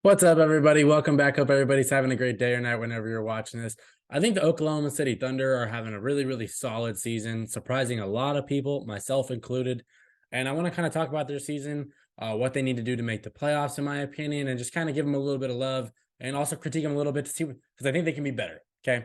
What's up, everybody? Welcome back. Hope everybody's having a great day or night whenever you're watching this. I think the Oklahoma City Thunder are having a really, really solid season, surprising a lot of people, myself included. And I want to kind of talk about their season, what they need to do to make the playoffs, in my opinion, and just kind of give them a little bit of love and also critique them a little bit to see, because I think they can be better. Okay.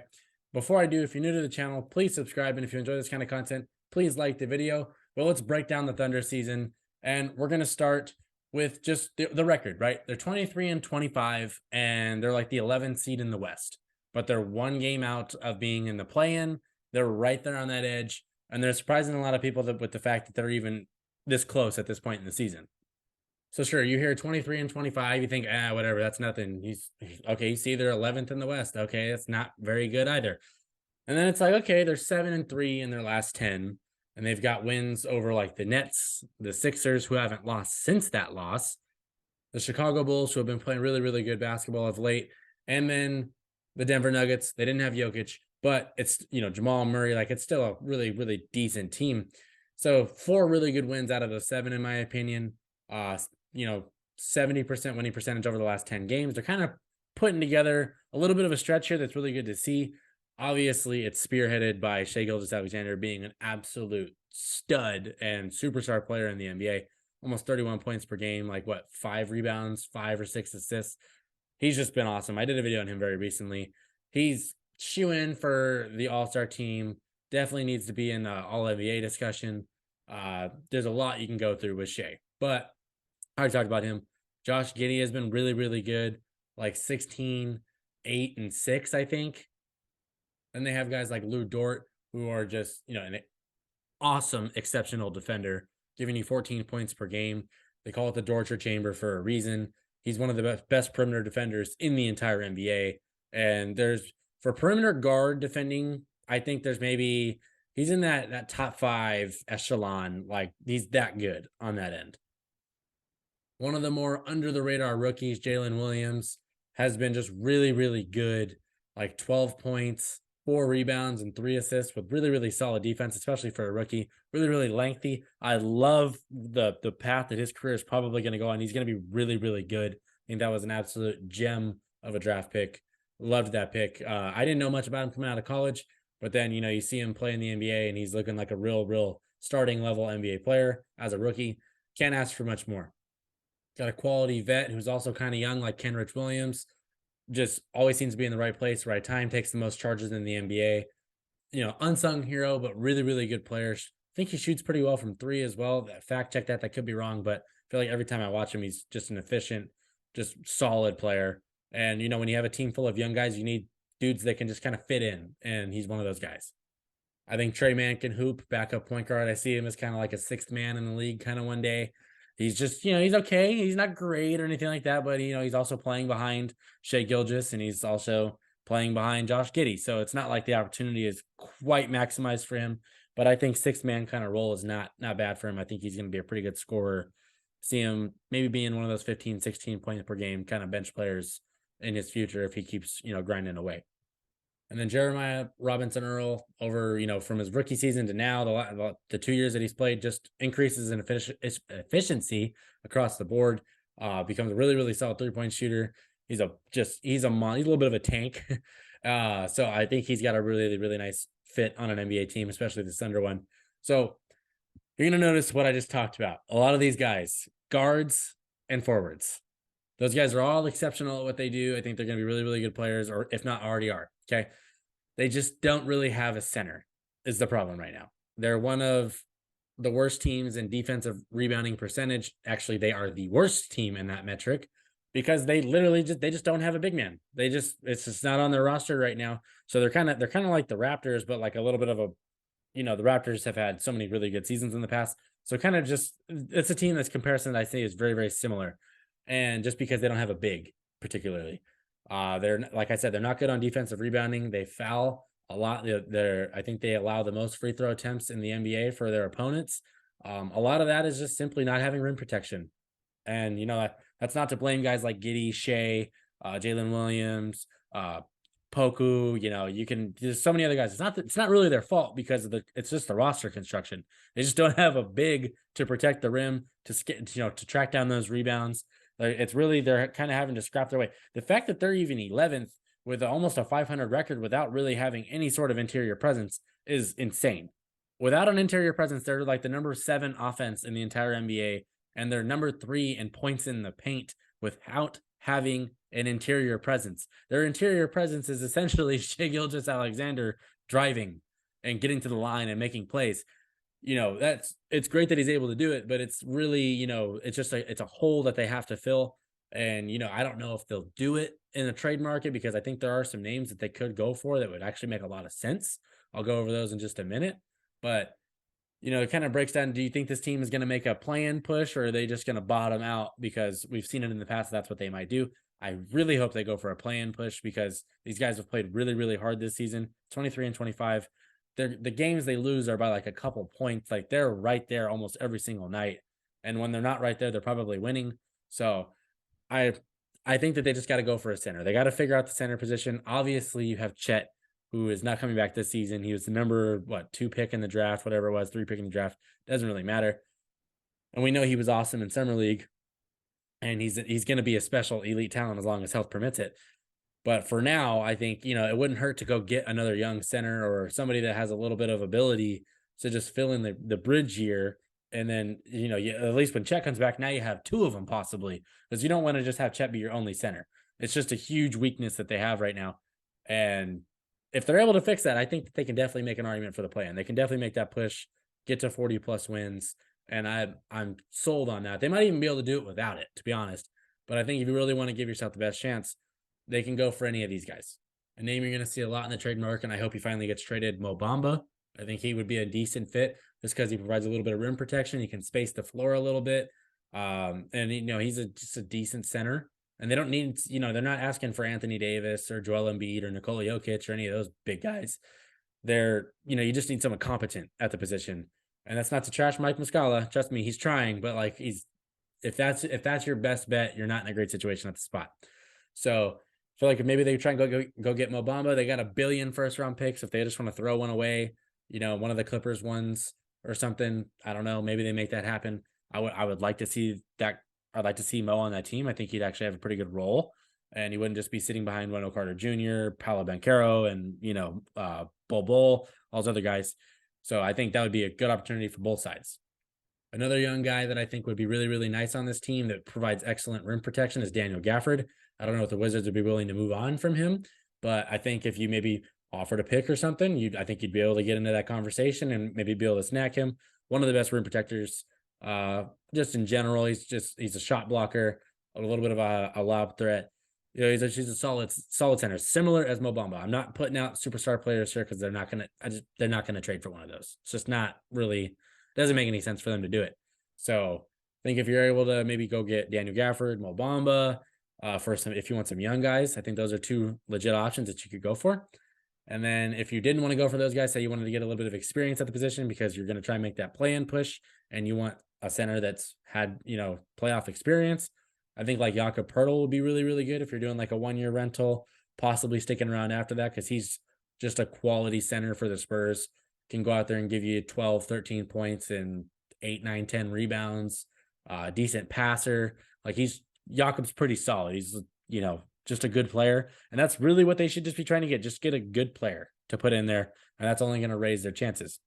Before I do, if you're new to the channel, please subscribe. And if you enjoy this kind of content, please like the video. Well, let's break down the Thunder season. And we're going to start with just the record, right? They're 23-25, and they're like the 11th seed in the West, but they're one game out of being in the play-in. They're right there on that edge, and they're surprising a lot of people with the fact that they're even this close at this point in the season. So sure, you hear 23-25, you think, whatever, that's nothing. He's okay. You see, they're 11th in the West. Okay, that's not very good either. And then it's like, okay, they're 7-3 in their last 10. And they've got wins over like the Nets, the Sixers, who haven't lost since that loss, the Chicago Bulls, who have been playing really, really good basketball of late, and then the Denver Nuggets. They didn't have Jokic, but it's, Jamal Murray, like it's still a really, really decent team. So 4 really good wins out of the 7, in my opinion. 70% winning percentage over the last 10 games. They're kind of putting together a little bit of a stretch here that's really good to see. Obviously, it's spearheaded by Shai Gilgeous-Alexander being an absolute stud and superstar player in the NBA. Almost 31 points per game, like 5 rebounds, 5 or 6 assists. He's just been awesome. I did a video on him very recently. He's shoo-in for the All-Star team. Definitely needs to be in the All-NBA discussion. There's a lot you can go through with Shai. But I already talked about him. Josh Giddey has been really, really good. Like 16, 8, and 6, I think. And they have guys like Lou Dort, who are just, an awesome, exceptional defender, giving you 14 points per game. They call it the torture chamber for a reason. He's one of the best perimeter defenders in the entire NBA. And for perimeter guard defending, I think he's in that top 5 echelon. Like, he's that good on that end. One of the more under the radar rookies, Jalen Williams, has been just really, really good. Like 12 points, 4 rebounds, and 3 assists with really, really solid defense, especially for a rookie. Really, really lengthy. I love the path that his career is probably going to go on. He's going to be really, really good. I think that was an absolute gem of a draft pick. Loved that pick. I didn't know much about him coming out of college, but then, you see him play in the NBA, and he's looking like a real starting level NBA player as a rookie. Can't ask for much more. Got a quality vet who's also kind of young, like Kenrich Williams. Just always seems to be in the right place, right time, takes the most charges in the NBA. Unsung hero, but really, really good players. I think he shoots pretty well from 3 as well. Fact check that could be wrong, but I feel like every time I watch him, he's just an efficient, just solid player. And, when you have a team full of young guys, you need dudes that can just kind of fit in, and he's one of those guys. I think Trey Mann can hoop, backup point guard. I see him as kind of like a 6th man in the league kind of one day. He's just, he's okay. He's not great or anything like that, but, he's also playing behind Shai Gilgeous, and he's also playing behind Josh Giddey. So it's not like the opportunity is quite maximized for him, but I think 6th man kind of role is not bad for him. I think he's going to be a pretty good scorer. See him maybe being one of those 15, 16 points per game kind of bench players in his future if he keeps, grinding away. And then Jeremiah Robinson-Earl over, from his rookie season to now, the 2 years that he's played, just increases in efficiency across the board. Becomes a really, really solid 3-point shooter. He's a little bit of a tank. So I think he's got a really, really nice fit on an NBA team, especially the Thunder one. So you're going to notice what I just talked about. A lot of these guys, guards and forwards. Those guys are all exceptional at what they do. I think they're going to be really, really good players, or if not already are. Okay. They just don't really have a center is the problem right now. They're one of the worst teams in defensive rebounding percentage. Actually, they are the worst team in that metric because they just don't have a big man. It's just not on their roster right now. So they're kind of like the Raptors, but like a little bit of a, the Raptors have had so many really good seasons in the past. So kind of just, it's a team that's comparison that I say is very, very similar. And just because they don't have a big particularly, they're, like I said, they're not good on defensive rebounding. They foul a lot. I think they allow the most free throw attempts in the NBA for their opponents. A lot of that is just simply not having rim protection. And, that's not to blame guys like Giddey, Shai, Jalen Williams, Poku, there's so many other guys. It's not really their fault because it's just the roster construction. They just don't have a big to protect the rim, to track down those rebounds. It's really, they're kind of having to scrap their way. The fact that they're even 11th with almost a 500 record without really having any sort of interior presence is insane. Without an interior presence, they're like the number 7 offense in the entire NBA, and they're number 3 in points in the paint without having an interior presence. Their interior presence is essentially Shai Gilgeous-Alexander driving and getting to the line and making plays. It's great that he's able to do it, but it's really, it's just it's a hole that they have to fill. And, I don't know if they'll do it in the trade market, because I think there are some names that they could go for that would actually make a lot of sense. I'll go over those in just a minute. But, it kind of breaks down. Do you think this team is going to make a play-in push, or are they just going to bottom out? Because we've seen it in the past. That's what they might do. I really hope they go for a play-in push, because these guys have played really, really hard this season. 23 and 25. The games they lose are by like a couple points. Like, they're right there almost every single night. And when they're not right there, they're probably winning. So I think that they just got to go for a center. They got to figure out the center position. Obviously, you have Chet, who is not coming back this season. He was the number 2 pick in the draft, whatever it was, 3 pick in the draft. Doesn't really matter. And we know he was awesome in summer league, and he's going to be a special elite talent as long as health permits it. But for now, I think, it wouldn't hurt to go get another young center or somebody that has a little bit of ability to just fill in the bridge year. And then, at least when Chet comes back, now you have 2 of them possibly, because you don't want to just have Chet be your only center. It's just a huge weakness that they have right now. And if they're able to fix that, I think that they can definitely make an argument for the play, and they can definitely make that push, get to 40 plus wins. And I'm sold on that. They might even be able to do it without it, to be honest. But I think if you really want to give yourself the best chance, they can go for any of these guys. A name you're going to see a lot in the trade market, and I hope he finally gets traded, Mo Bamba. I think he would be a decent fit just because he provides a little bit of rim protection. He can space the floor a little bit. And, he's just a decent center. And they don't need, they're not asking for Anthony Davis or Joel Embiid or Nikola Jokic or any of those big guys. They're, you just need someone competent at the position. And that's not to trash Mike Muscala. Trust me, he's trying, but like if that's your best bet, you're not in a great situation at the spot. So I feel like if maybe they try and go get Mo Bamba. They got $1 billion first round picks. If they just want to throw one away, one of the Clippers ones or something, I don't know. Maybe they make that happen. I would like to see that. I'd like to see Mo on that team. I think he'd actually have a pretty good role, and he wouldn't just be sitting behind Wendell Carter Jr., Paolo Banchero, and Bol, all those other guys. So I think that would be a good opportunity for both sides. Another young guy that I think would be really, really nice on this team that provides excellent rim protection is Daniel Gafford. I don't know if the Wizards would be willing to move on from him, but I think if you maybe offered a pick or something, I think you'd be able to get into that conversation and maybe be able to snack him. One of the best rim protectors, just in general. He's a shot blocker, a little bit of a lob threat. He's a solid center, similar as Mo Bamba. I'm not putting out superstar players here because they're not gonna trade for one of those. It's just not really, doesn't make any sense for them to do it. So I think if you're able to maybe go get Daniel Gafford, Mo Bamba, if you want some young guys, I think those are 2 legit options that you could go for. And then if you didn't want to go for those guys, say you wanted to get a little bit of experience at the position because you're going to try and make that play-in push, and you want a center that's had, playoff experience, I think like Jakob Poeltl would be really, really good if you're doing like a 1-year rental, possibly sticking around after that, because he's just a quality center for the Spurs. Can go out there and give you 12, 13 points and 8, 9, 10 rebounds, decent passer. Like Jakob's pretty solid. He's, just a good player. And that's really what they should just be trying to get. Just get a good player to put in there. And that's only going to raise their chances.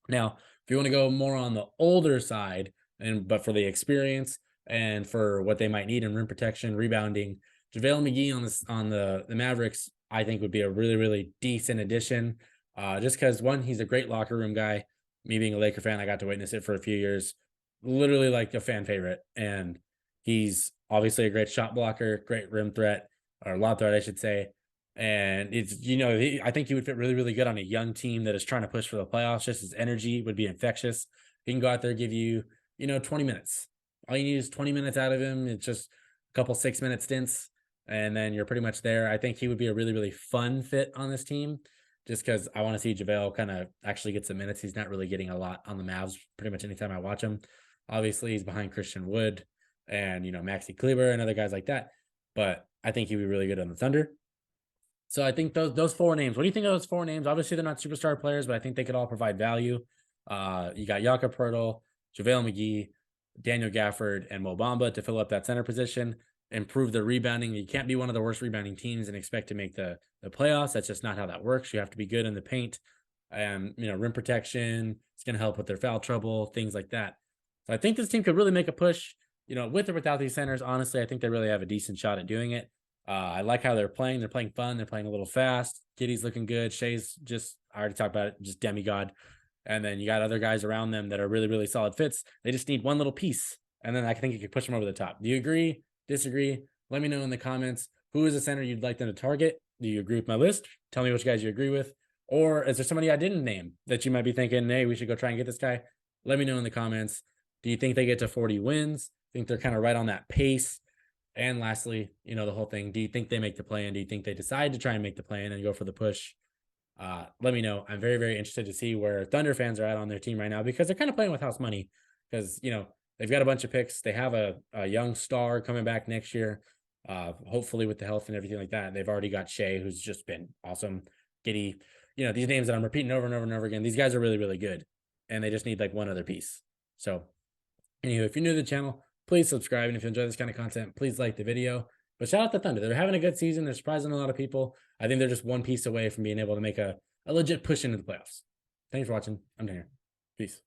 Now, if you want to go more on the older side, but for the experience and for what they might need in rim protection, rebounding, JaVale McGee on the Mavericks, I think would be a really, really decent addition. Just because, one, he's a great locker room guy. Me being a Laker fan, I got to witness it for a few years. Literally like a fan favorite. And he's obviously a great shot blocker, great rim threat, or lob threat, I should say. And it's, I think he would fit really, really good on a young team that is trying to push for the playoffs. Just his energy would be infectious. He can go out there, give you, 20 minutes. All you need is 20 minutes out of him. It's just a couple 6-minute stints, and then you're pretty much there. I think he would be a really, really fun fit on this team, just because I want to see JaVale kind of actually get some minutes. He's not really getting a lot on the Mavs pretty much anytime I watch him. Obviously, he's behind Christian Wood and, Maxi Kleber and other guys like that. But I think he'd be really good on the Thunder. So I think those 4 names. What do you think of those 4 names? Obviously, they're not superstar players, but I think they could all provide value. You got Jakob Poeltl, JaVale McGee, Daniel Gafford and Mo Bamba to fill up that center position, improve the rebounding. You can't be one of the worst rebounding teams and expect to make the playoffs. That's just not how that works. You have to be good in the paint, and rim protection. It's going to help with their foul trouble, things like that. So I think this team could really make a push. With or without these centers, honestly, I think they really have a decent shot at doing it. I like how they're playing. They're playing fun. They're playing a little fast. Giddy's looking good. Shai's I already talked about it, just demigod. And then you got other guys around them that are really, really solid fits. They just need one little piece. And then I think you could push them over the top. Do you agree? Disagree? Let me know in the comments. Who is a center you'd like them to target? Do you agree with my list? Tell me which guys you agree with. Or is there somebody I didn't name that you might be thinking, hey, we should go try and get this guy? Let me know in the comments. Do you think they get to 40 wins? Think they're kind of right on that pace? And lastly, the whole thing, do you think they make the play-in? Do you think they decide to try and make the play-in and go for the push? Let me know. I'm very, very interested to see where Thunder fans are at on their team right now, because they're kind of playing with house money, because, they've got a bunch of picks. They have a young star coming back next year, hopefully with the health and everything like that. They've already got Shai, who's just been awesome. Giddy, these names that I'm repeating over and over and over again, these guys are really, really good, and they just need like one other piece. So anyway, if you're new to the channel, please subscribe. And if you enjoy this kind of content, please like the video. But shout out to Thunder. They're having a good season. They're surprising a lot of people. I think they're just one piece away from being able to make a legit push into the playoffs. Thanks for watching. I'm Tanner. Peace.